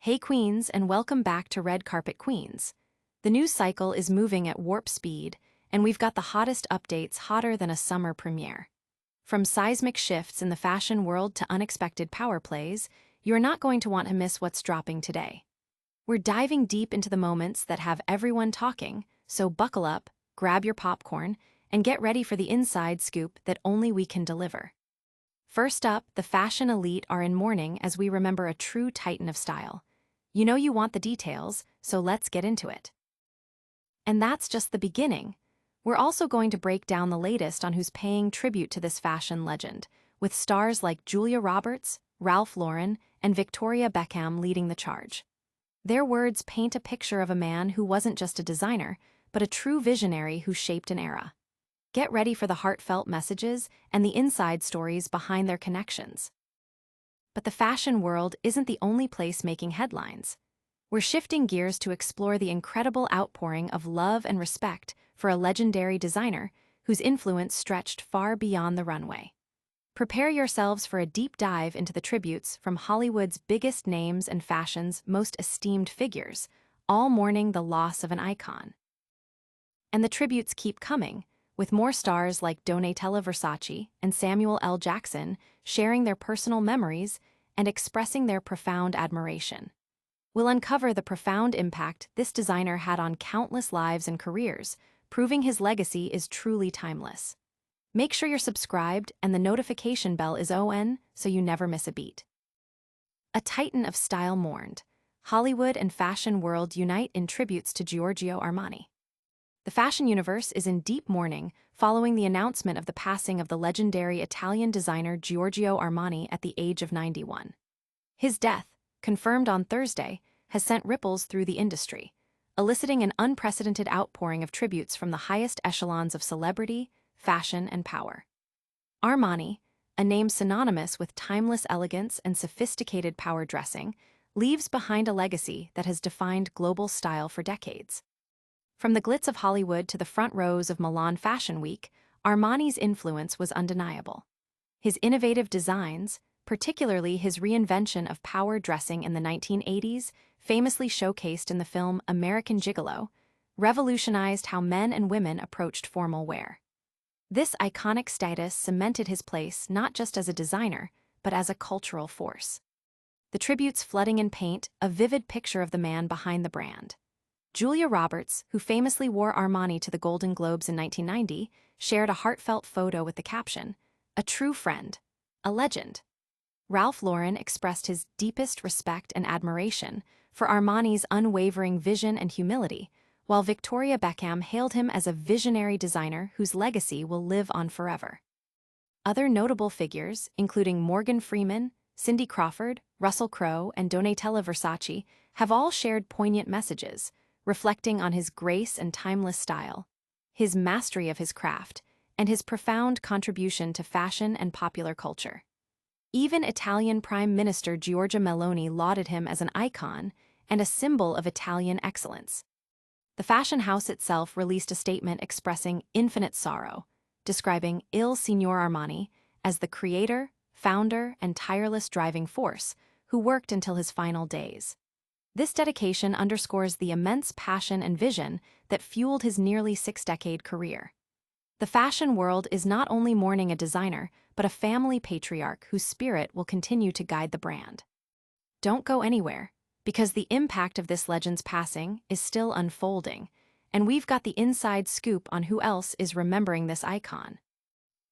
Hey Queens, and welcome back to Red Carpet Queens. The news cycle is moving at warp speed, and we've got the hottest updates hotter than a summer premiere. From seismic shifts in the fashion world to unexpected power plays, you're not going to want to miss what's dropping today. We're diving deep into the moments that have everyone talking, so buckle up, grab your popcorn, and get ready for the inside scoop that only we can deliver. First up, the fashion elite are in mourning as we remember a true titan of style. You know you want the details, so let's get into it. And that's just the beginning. We're also going to break down the latest on who's paying tribute to this fashion legend, with stars like Julia Roberts, Ralph Lauren, and Victoria Beckham leading the charge. Their words paint a picture of a man who wasn't just a designer, but a true visionary who shaped an era. Get ready for the heartfelt messages and the inside stories behind their connections. But the fashion world isn't the only place making headlines. We're shifting gears to explore the incredible outpouring of love and respect for a legendary designer whose influence stretched far beyond the runway. Prepare yourselves for a deep dive into the tributes from Hollywood's biggest names and fashion's most esteemed figures, all mourning the loss of an icon. And the tributes keep coming, with more stars like Donatella Versace and Samuel L. Jackson sharing their personal memories and expressing their profound admiration. We'll uncover the profound impact this designer had on countless lives and careers, proving his legacy is truly timeless. Make sure you're subscribed and the notification bell is on so you never miss a beat. A titan of style mourned. Hollywood and fashion world unite in tributes to Giorgio Armani. The fashion universe is in deep mourning following the announcement of the passing of the legendary Italian designer Giorgio Armani at the age of 91. His death, confirmed on Thursday, has sent ripples through the industry, eliciting an unprecedented outpouring of tributes from the highest echelons of celebrity, fashion, and power. Armani, a name synonymous with timeless elegance and sophisticated power dressing, leaves behind a legacy that has defined global style for decades. From the glitz of Hollywood to the front rows of Milan Fashion Week, Armani's influence was undeniable. His innovative designs, particularly his reinvention of power dressing in the 1980s, famously showcased in the film American Gigolo, revolutionized how men and women approached formal wear. This iconic status cemented his place not just as a designer, but as a cultural force. The tributes flooding in paint a vivid picture of the man behind the brand. Julia Roberts, who famously wore Armani to the Golden Globes in 1990, shared a heartfelt photo with the caption, "A true friend, a legend." Ralph Lauren expressed his deepest respect and admiration for Armani's unwavering vision and humility, while Victoria Beckham hailed him as a visionary designer whose legacy will live on forever. Other notable figures, including Morgan Freeman, Cindy Crawford, Russell Crowe, and Donatella Versace, have all shared poignant messages, reflecting on his grace and timeless style, his mastery of his craft, and his profound contribution to fashion and popular culture. Even Italian Prime Minister Giorgia Meloni lauded him as an icon and a symbol of Italian excellence. The fashion house itself released a statement expressing infinite sorrow, describing Il Signor Armani as the creator, founder, and tireless driving force who worked until his final days. This dedication underscores the immense passion and vision that fueled his nearly six-decade career. The fashion world is not only mourning a designer, but a family patriarch whose spirit will continue to guide the brand. Don't go anywhere, because the impact of this legend's passing is still unfolding, and we've got the inside scoop on who else is remembering this icon.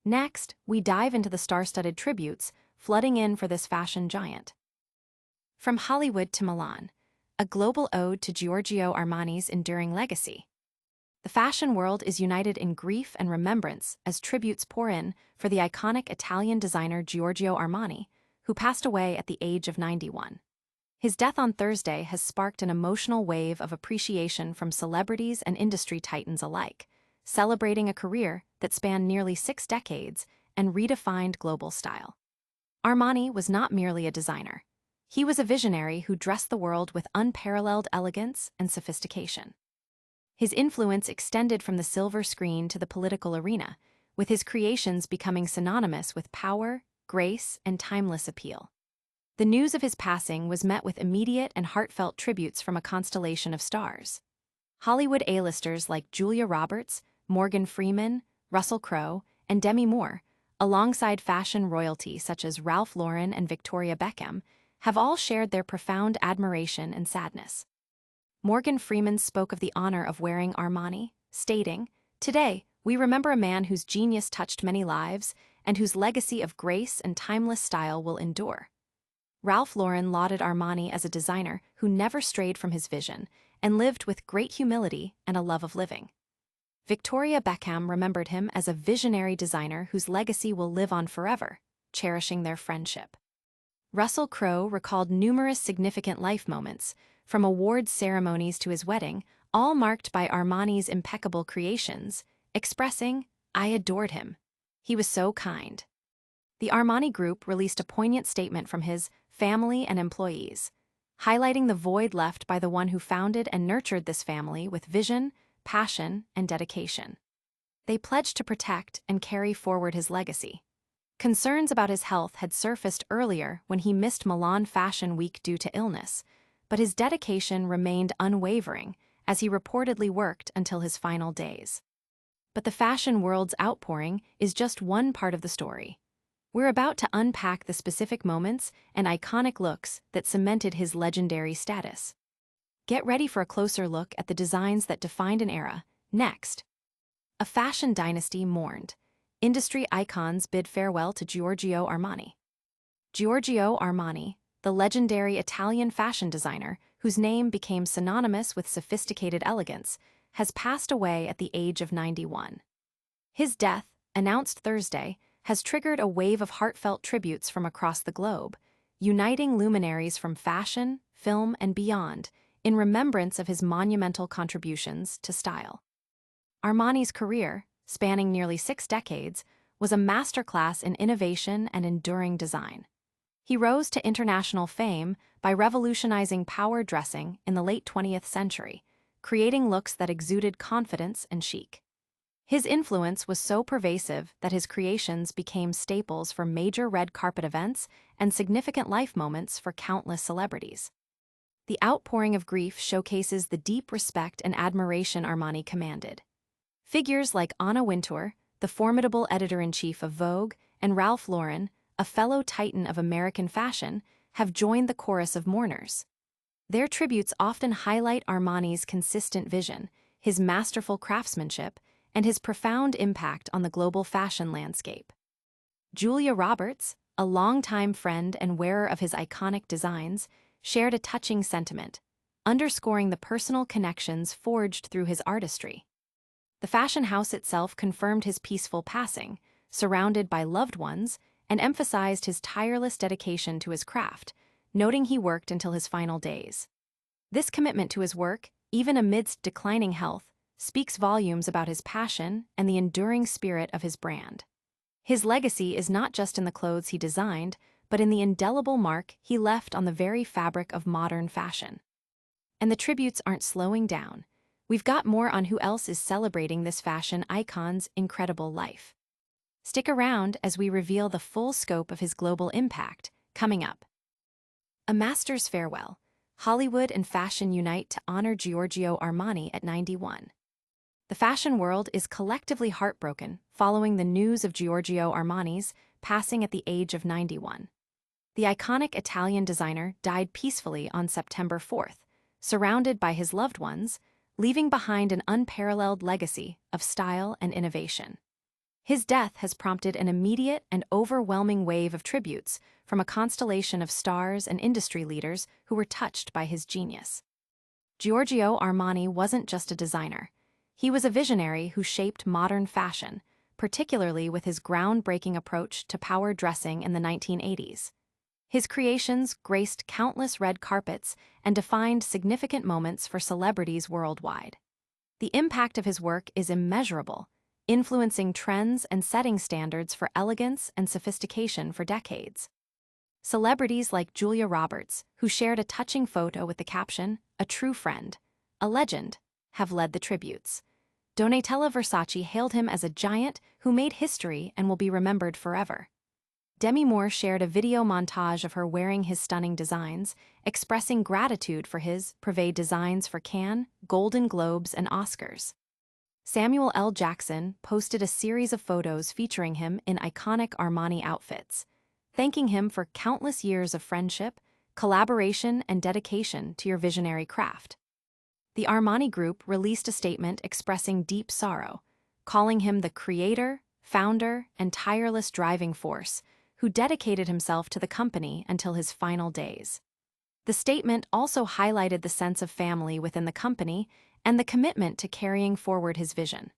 Next, we dive into the star-studded tributes flooding in for this fashion giant. From Hollywood to Milan, a global ode to Giorgio Armani's enduring legacy. The fashion world is united in grief and remembrance as tributes pour in for the iconic Italian designer Giorgio Armani, who passed away at the age of 91. His death on Thursday has sparked an emotional wave of appreciation from celebrities and industry titans alike, celebrating a career that spanned nearly 6 decades and redefined global style. Armani was not merely a designer. He was a visionary who dressed the world with unparalleled elegance and sophistication. His influence extended from the silver screen to the political arena, with his creations becoming synonymous with power, grace, and timeless appeal. The news of his passing was met with immediate and heartfelt tributes from a constellation of stars. Hollywood A-listers like Julia Roberts, Morgan Freeman, Russell Crowe, and Demi Moore, alongside fashion royalty such as Ralph Lauren and Victoria Beckham, have all shared their profound admiration and sadness. Morgan Freeman spoke of the honor of wearing Armani, stating, "Today, we remember a man whose genius touched many lives and whose legacy of grace and timeless style will endure." Ralph Lauren lauded Armani as a designer who never strayed from his vision and lived with great humility and a love of living. Victoria Beckham remembered him as a visionary designer whose legacy will live on forever, cherishing their friendship. Russell Crowe recalled numerous significant life moments, from awards ceremonies to his wedding, all marked by Armani's impeccable creations, expressing, "I adored him. He was so kind." The Armani Group released a poignant statement from his family and employees, highlighting the void left by the one who founded and nurtured this family with vision, passion, and dedication. They pledged to protect and carry forward his legacy. Concerns about his health had surfaced earlier when he missed Milan Fashion Week due to illness, but his dedication remained unwavering as he reportedly worked until his final days. But the fashion world's outpouring is just one part of the story. We're about to unpack the specific moments and iconic looks that cemented his legendary status. Get ready for a closer look at the designs that defined an era. Next, a fashion dynasty mourned. Industry icons bid farewell to Giorgio Armani. Giorgio Armani, the legendary Italian fashion designer whose name became synonymous with sophisticated elegance, has passed away at the age of 91. His death, announced Thursday, has triggered a wave of heartfelt tributes from across the globe, uniting luminaries from fashion, film, and beyond in remembrance of his monumental contributions to style. Armani's career, spanning nearly 6 decades, was a masterclass in innovation and enduring design. He rose to international fame by revolutionizing power dressing in the late 20th century, creating looks that exuded confidence and chic. His influence was so pervasive that his creations became staples for major red carpet events and significant life moments for countless celebrities. The outpouring of grief showcases the deep respect and admiration Armani commanded. Figures like Anna Wintour, the formidable editor-in-chief of Vogue, and Ralph Lauren, a fellow titan of American fashion, have joined the chorus of mourners. Their tributes often highlight Armani's consistent vision, his masterful craftsmanship, and his profound impact on the global fashion landscape. Julia Roberts, a longtime friend and wearer of his iconic designs, shared a touching sentiment, underscoring the personal connections forged through his artistry. The fashion house itself confirmed his peaceful passing, surrounded by loved ones, and emphasized his tireless dedication to his craft, noting he worked until his final days. This commitment to his work, even amidst declining health, speaks volumes about his passion and the enduring spirit of his brand. His legacy is not just in the clothes he designed, but in the indelible mark he left on the very fabric of modern fashion. And the tributes aren't slowing down. We've got more on who else is celebrating this fashion icon's incredible life. Stick around as we reveal the full scope of his global impact, coming up. A master's farewell. Hollywood and fashion unite to honor Giorgio Armani at 91. The fashion world is collectively heartbroken following the news of Giorgio Armani's passing at the age of 91. The iconic Italian designer died peacefully on September 4th, surrounded by his loved ones, leaving behind an unparalleled legacy of style and innovation. His death has prompted an immediate and overwhelming wave of tributes from a constellation of stars and industry leaders who were touched by his genius. Giorgio Armani wasn't just a designer. He was a visionary who shaped modern fashion, particularly with his groundbreaking approach to power dressing in the 1980s. His creations graced countless red carpets and defined significant moments for celebrities worldwide. The impact of his work is immeasurable, influencing trends and setting standards for elegance and sophistication for decades. Celebrities like Julia Roberts, who shared a touching photo with the caption, "A true friend, a legend," have led the tributes. Donatella Versace hailed him as a giant who made history and will be remembered forever. Demi Moore shared a video montage of her wearing his stunning designs, expressing gratitude for his privé designs for Cannes, Golden Globes, and Oscars. Samuel L. Jackson posted a series of photos featuring him in iconic Armani outfits, thanking him for countless years of friendship, collaboration, and dedication to your visionary craft. The Armani Group released a statement expressing deep sorrow, calling him the creator, founder, and tireless driving force who dedicated himself to the company until his final days. The statement also highlighted the sense of family within the company and the commitment to carrying forward his vision.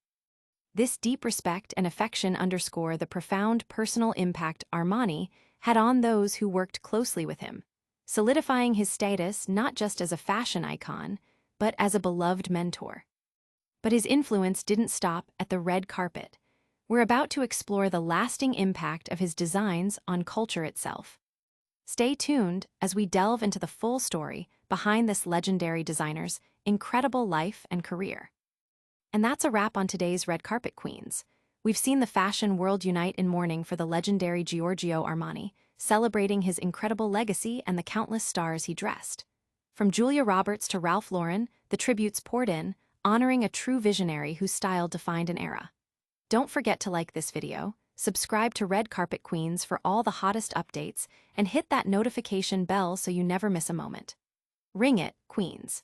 This deep respect and affection underscore the profound personal impact Armani had on those who worked closely with him, solidifying his status not just as a fashion icon, but as a beloved mentor. But his influence didn't stop at the red carpet. We're about to explore the lasting impact of his designs on culture itself. Stay tuned as we delve into the full story behind this legendary designer's incredible life and career. And that's a wrap on today's Red Carpet Queens. We've seen the fashion world unite in mourning for the legendary Giorgio Armani, celebrating his incredible legacy and the countless stars he dressed. From Julia Roberts to Ralph Lauren, the tributes poured in, honoring a true visionary whose style defined an era. Don't forget to like this video, subscribe to Red Carpet Queens for all the hottest updates, and hit that notification bell so you never miss a moment. Ring it, Queens.